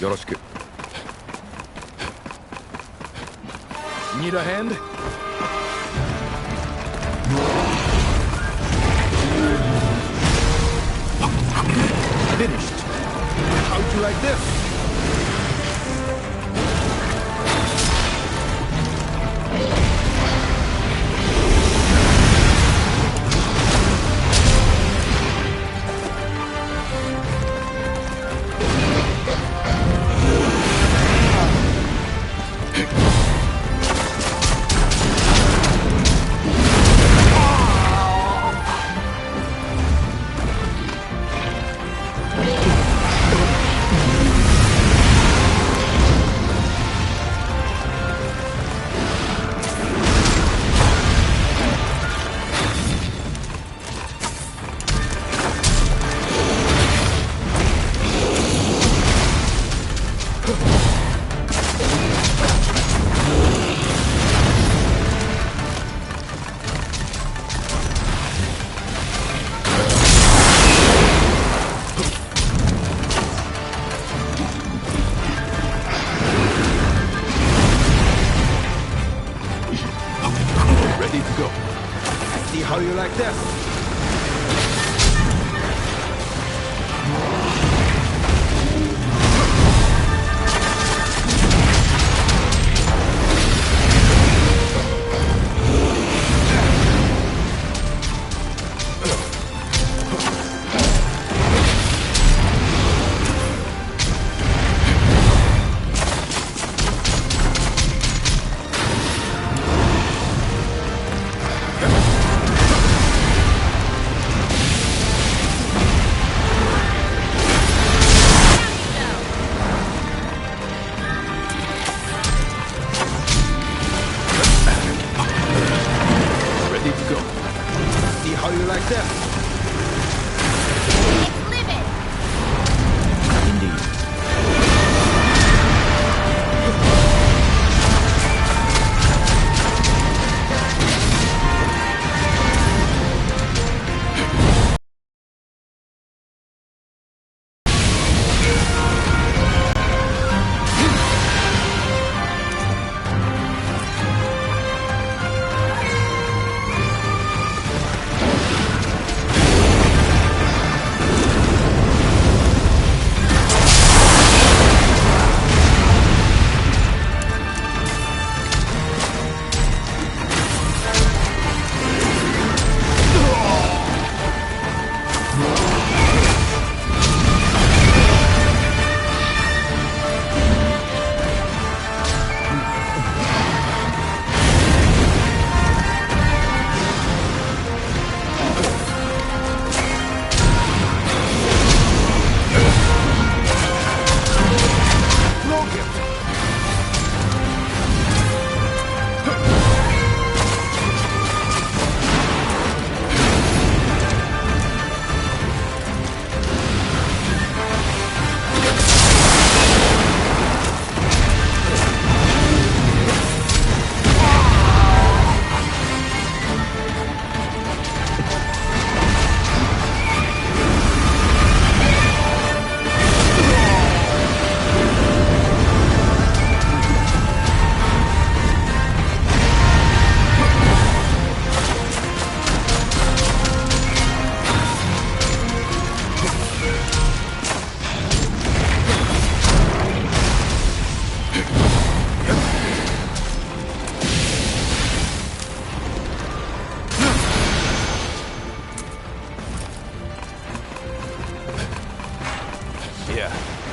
Yoroshiku. Need a hand? Finished. How'd you like this? How you like this?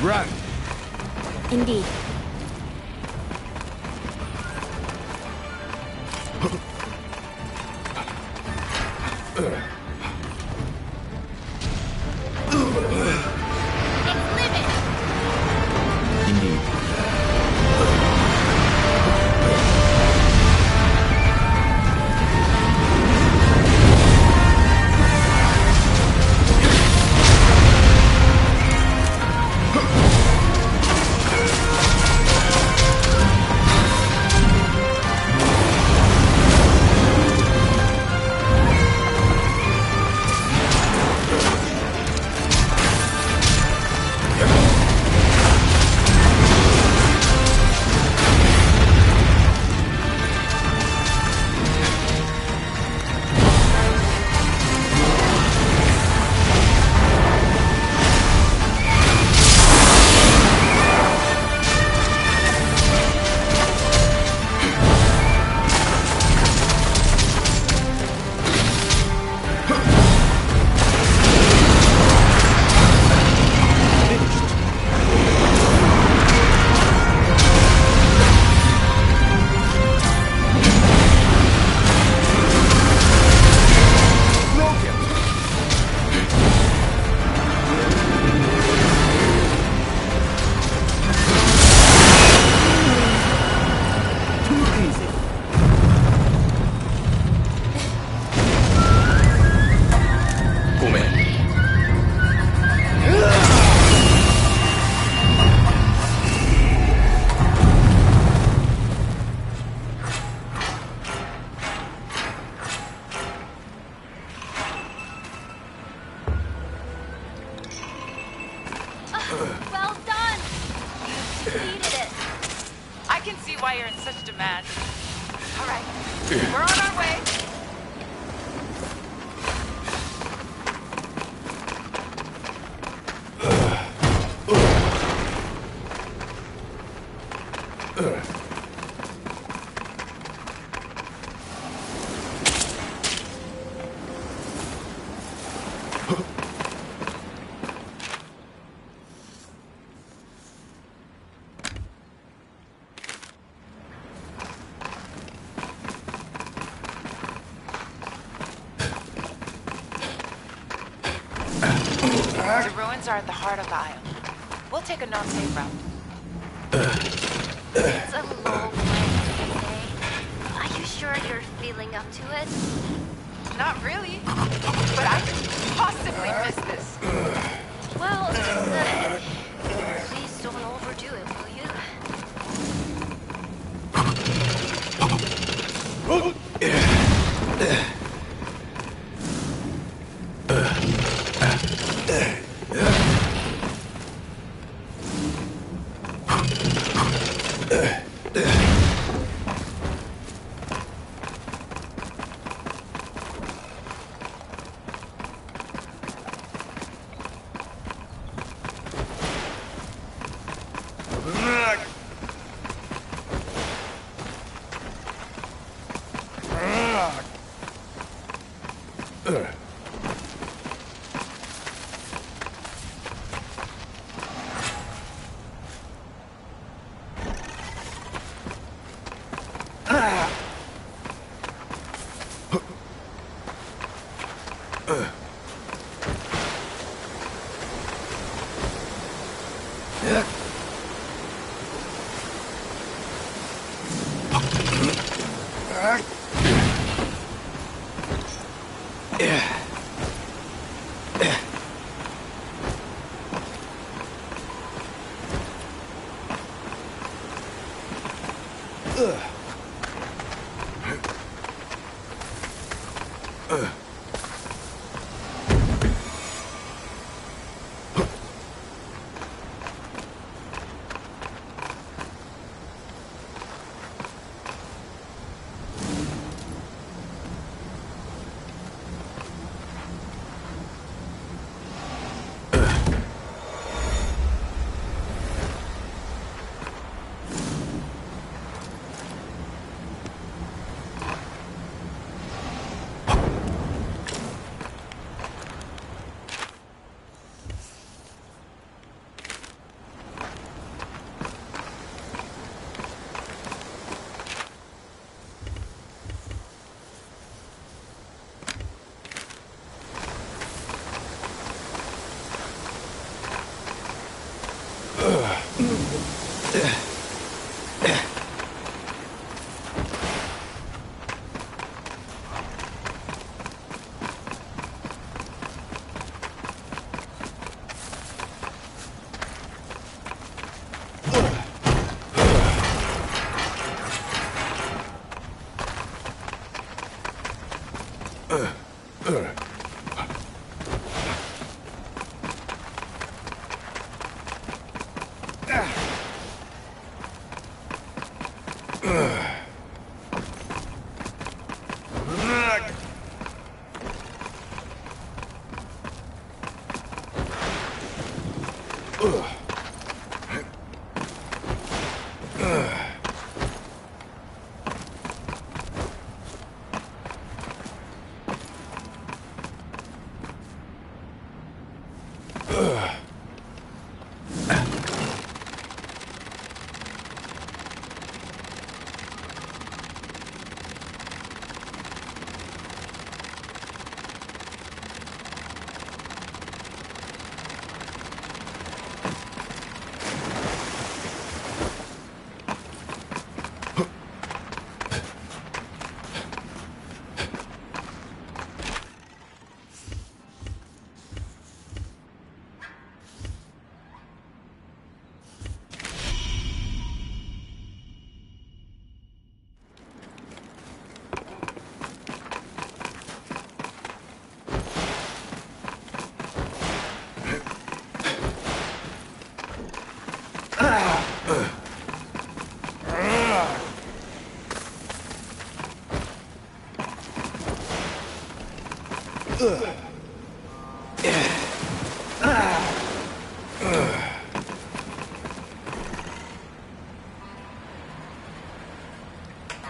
Run! Indeed. man. All right, we're on our way. The ruins are at the heart of the isle. We'll take a non-safe route. It's a long way today. Are you sure you're feeling up to it? Not really, but I could possibly miss this. Well, please don't overdo it, will you?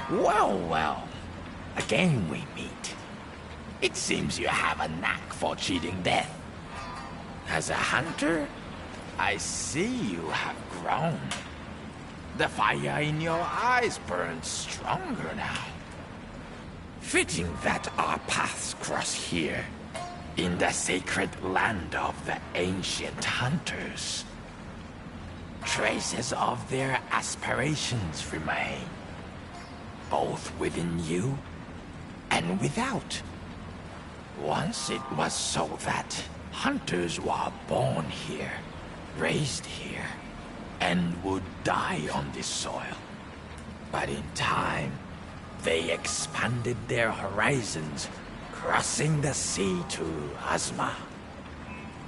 Well, well. Again we meet. It seems you have a knack for cheating death. As a hunter, I see you have grown. The fire in your eyes burns stronger now. Fitting that our paths cross here, in the sacred land of the ancient hunters. Traces of their aspirations remain, both within you and without. Once it was so that hunters were born here, raised here, and would die on this soil. But in time, they expanded their horizons, crossing the sea to Azma.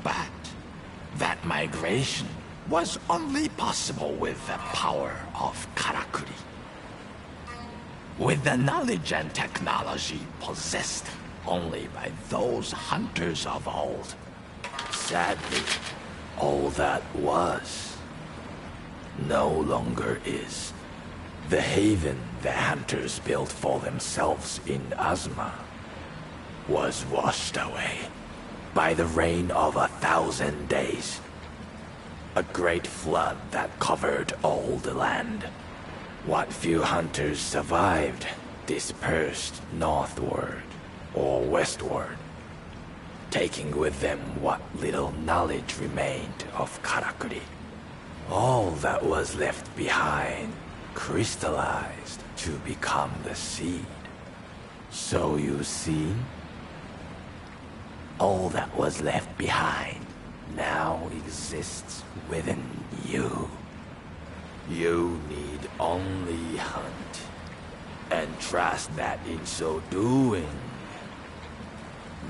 But that migration was only possible with the power of Karakuri. With the knowledge and technology possessed only by those hunters of old. Sadly, all that was no longer is. The haven the hunters built for themselves in Azma was washed away by the rain of 1,000 days. A great flood that covered all the land. What few hunters survived dispersed northward or westward, taking with them what little knowledge remained of Karakuri. All that was left behind crystallized to become the seed. So you see, all that was left behind now exists within you. You need only hunt, and trust that in so doing,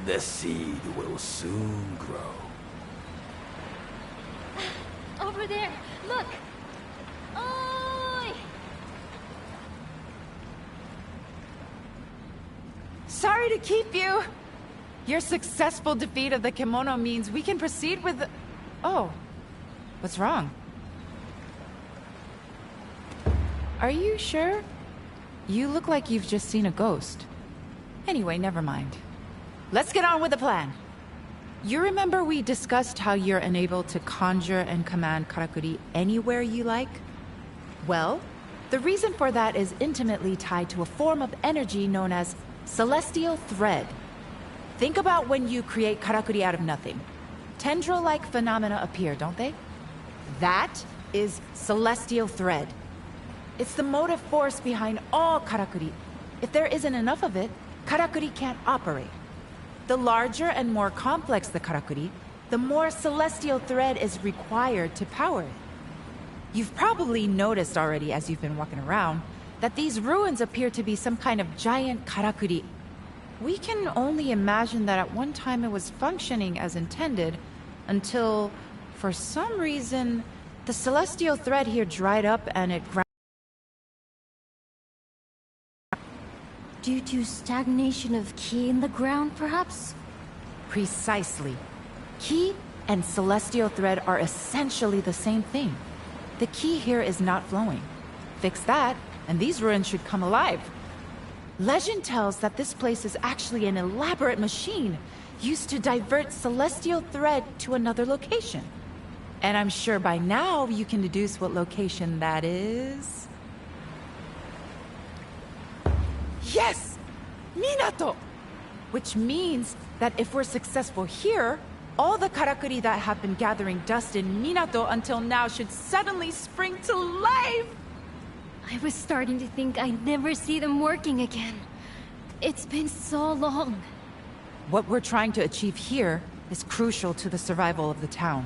the seed will soon grow. Over there, look! Oi! Sorry to keep you. Your successful defeat of the kimono means we can proceed with the... Oh. What's wrong? Are you sure? You look like you've just seen a ghost. Anyway, never mind. Let's get on with the plan. You remember we discussed how you're enabled to conjure and command Karakuri anywhere you like? Well, the reason for that is intimately tied to a form of energy known as celestial thread. Think about when you create Karakuri out of nothing. Tendril-like phenomena appear, don't they? That is celestial thread. It's the motive force behind all Karakuri. If there isn't enough of it, Karakuri can't operate. The larger and more complex the Karakuri, the more celestial thread is required to power it. You've probably noticed already as you've been walking around that these ruins appear to be some kind of giant Karakuri. We can only imagine that at one time it was functioning as intended until, for some reason, the celestial thread here dried up and it ground. Due to stagnation of ki in the ground, perhaps? Precisely. Ki and celestial thread are essentially the same thing. The ki here is not flowing. Fix that, and these ruins should come alive. Legend tells that this place is actually an elaborate machine used to divert celestial thread to another location. And I'm sure by now you can deduce what location that is. Yes! Minato! Which means that if we're successful here, all the Karakuri that have been gathering dust in Minato until now should suddenly spring to life! I was starting to think I'd never see them working again. It's been so long. What we're trying to achieve here is crucial to the survival of the town.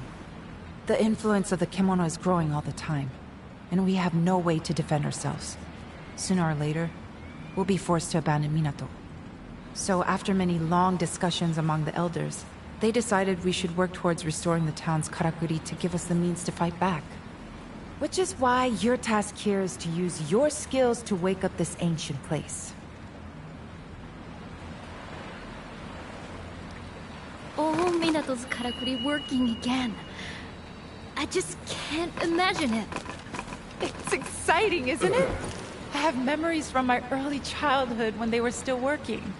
The influence of the kimono is growing all the time, and we have no way to defend ourselves. Sooner or later, we'll be forced to abandon Minato. So after many long discussions among the elders, they decided we should work towards restoring the town's Karakuri to give us the means to fight back. Which is why your task here is to use your skills to wake up this ancient place. Minato's karakuri working again. I just can't imagine it. It's exciting, isn't it? I have memories from my early childhood when they were still working.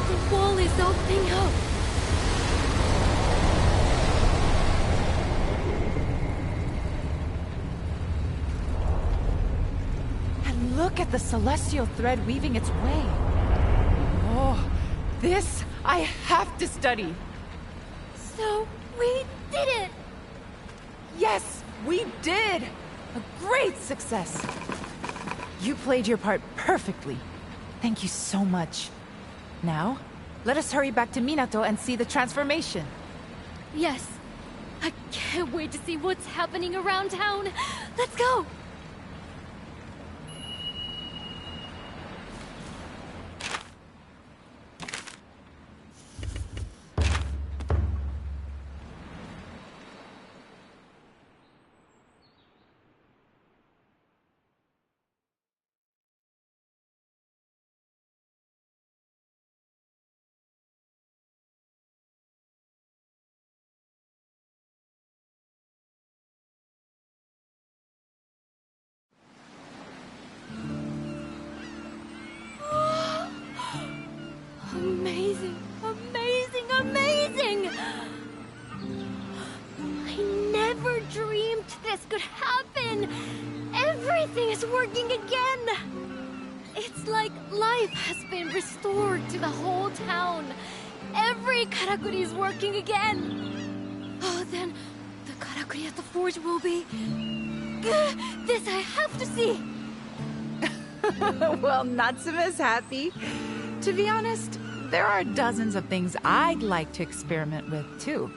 The wall is opening up. And look at the celestial thread weaving its way. Oh, this I have to study. So, we did it! Yes, we did! A great success! You played your part perfectly. Thank you so much. Now, let us hurry back to Minato and see the transformation. Yes. I can't wait to see what's happening around town. Let's go! Amazing, amazing, amazing! I never dreamed this could happen! Everything is working again! It's like life has been restored to the whole town. Every karakuri is working again! Oh, then the karakuri at the forge will be... This I have to see! Well, Natsume's happy. To be honest, there are dozens of things I'd like to experiment with, too.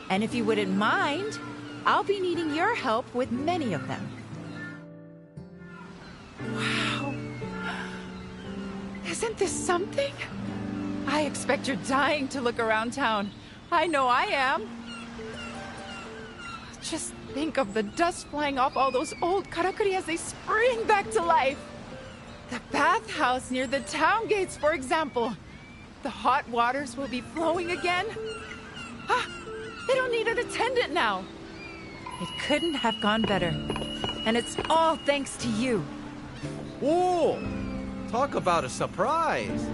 And if you wouldn't mind, I'll be needing your help with many of them. Wow. Isn't this something? I expect you're dying to look around town. I know I am. Just think of the dust flying off all those old karakuri as they spring back to life. The bathhouse near the town gates, for example. The hot waters will be flowing again. Ah, they don't need an attendant now. It couldn't have gone better. And it's all thanks to you. Whoa! Talk about a surprise.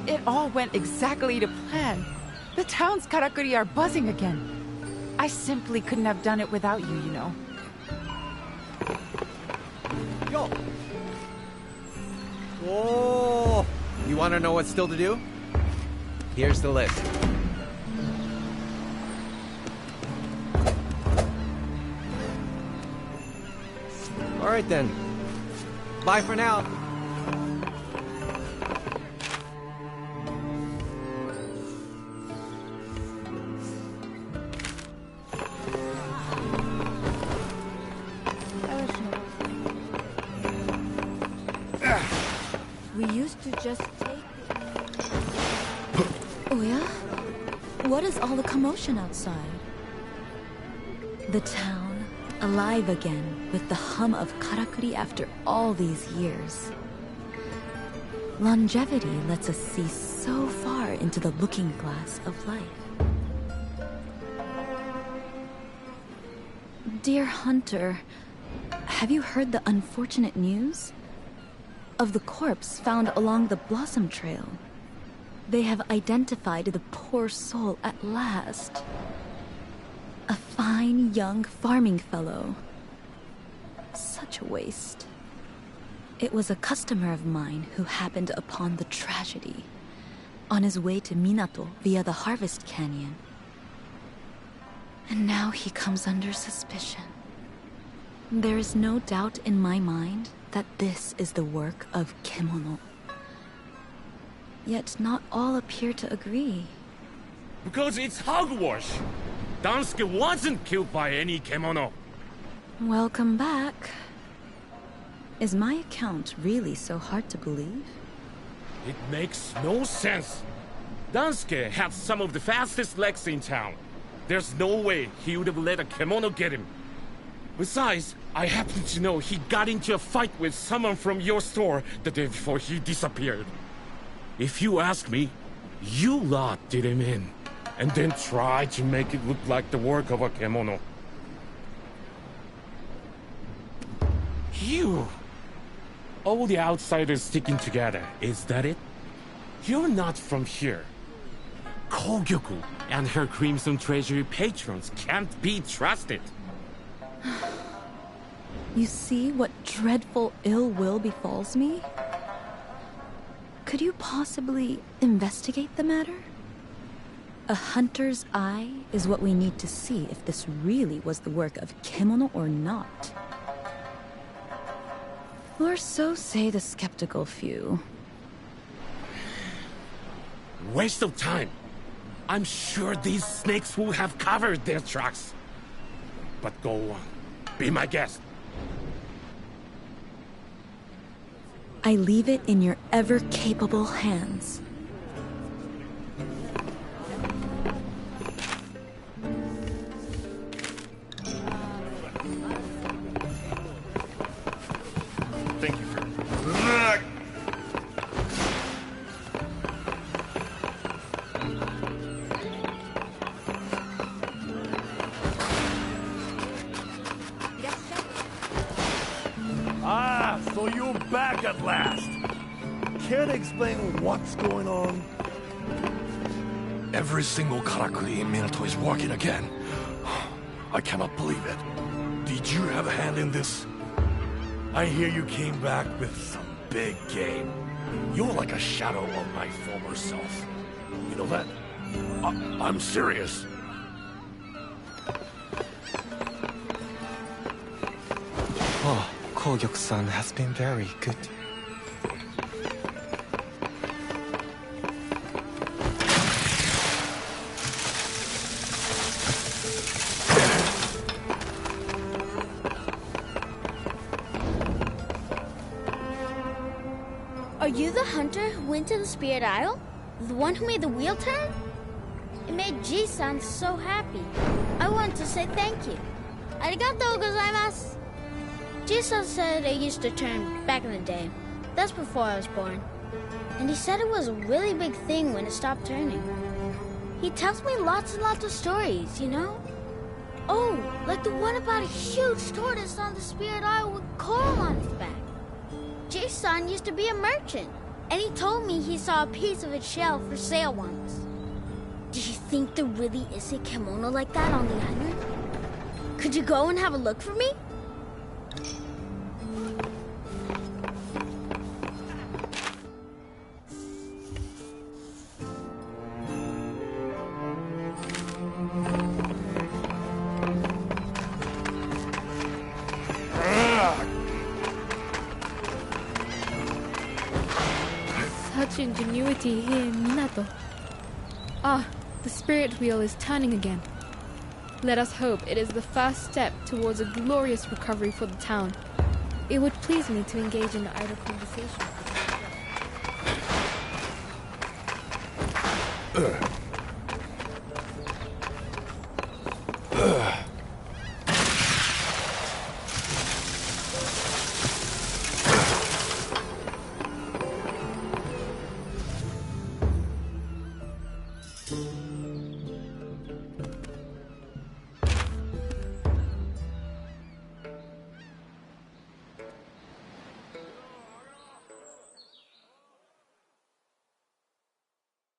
It all went exactly to plan. The town's karakuri are buzzing again. I simply couldn't have done it without you, you know. Yo! Whoa! You want to know what's still to do? Here's the list. All right then. Bye for now. We used to just take Oh yeah? What is all the commotion outside? The town, alive again, with the hum of karakuri after all these years. Longevity lets us see so far into the looking glass of life. Dear Hunter, have you heard the unfortunate news? Of the corpse found along the Blossom Trail. They have identified the poor soul at last. A fine young farming fellow. Such a waste. It was a customer of mine who happened upon the tragedy on his way to Minato via the Harvest Canyon. And now he comes under suspicion. There is no doubt in my mind that this is the work of Kemono. Yet not all appear to agree. Because it's hogwash. Dansuke wasn't killed by any kemono. Welcome back. Is my account really so hard to believe? It makes no sense. Dansuke had some of the fastest legs in town. There's no way he would have let a kemono get him. Besides, I happen to know he got into a fight with someone from your store the day before he disappeared. If you ask me, you lot did him in, and then tried to make it look like the work of a kemono. You! All the outsiders sticking together, is that it? You're not from here. Kogyoku and her Crimson Treasury patrons can't be trusted. You see what dreadful ill will befalls me? Could you possibly investigate the matter? A hunter's eye is what we need to see if this really was the work of kemono or not. Or so say the skeptical few. Waste of time. I'm sure these snakes will have covered their tracks. But go on. Be my guest. I leave it in your ever-capable hands. Thank you, friend. Ah, so you're back at last. Care to explain what's going on? Every single karakuri in Minato is working again. I cannot believe it. Did you have a hand in this? I hear you came back with some big game. You're like a shadow of my former self. You know that? I'm serious. Oh, Kogyoku-san has been very good. Are you the hunter who went to the Spirit Isle? The one who made the wheel turn? It made Ji-san so happy. I want to say thank you. Arigatou gozaimasu. Ji-san said it used to turn back in the day. That's before I was born. And he said it was a really big thing when it stopped turning. He tells me lots and lots of stories, you know? Oh, like the one about a huge tortoise on the Spirit Isle with coral on its back. Ji-san used to be a merchant, and he told me he saw a piece of its shell for sale once. Do you think there really is a kimono like that on the island? Could you go and have a look for me? Such ingenuity here in Minato. Ah, the spirit wheel is turning again. Let us hope it is the first step towards a glorious recovery for the town. It would please me to engage in the idle conversation.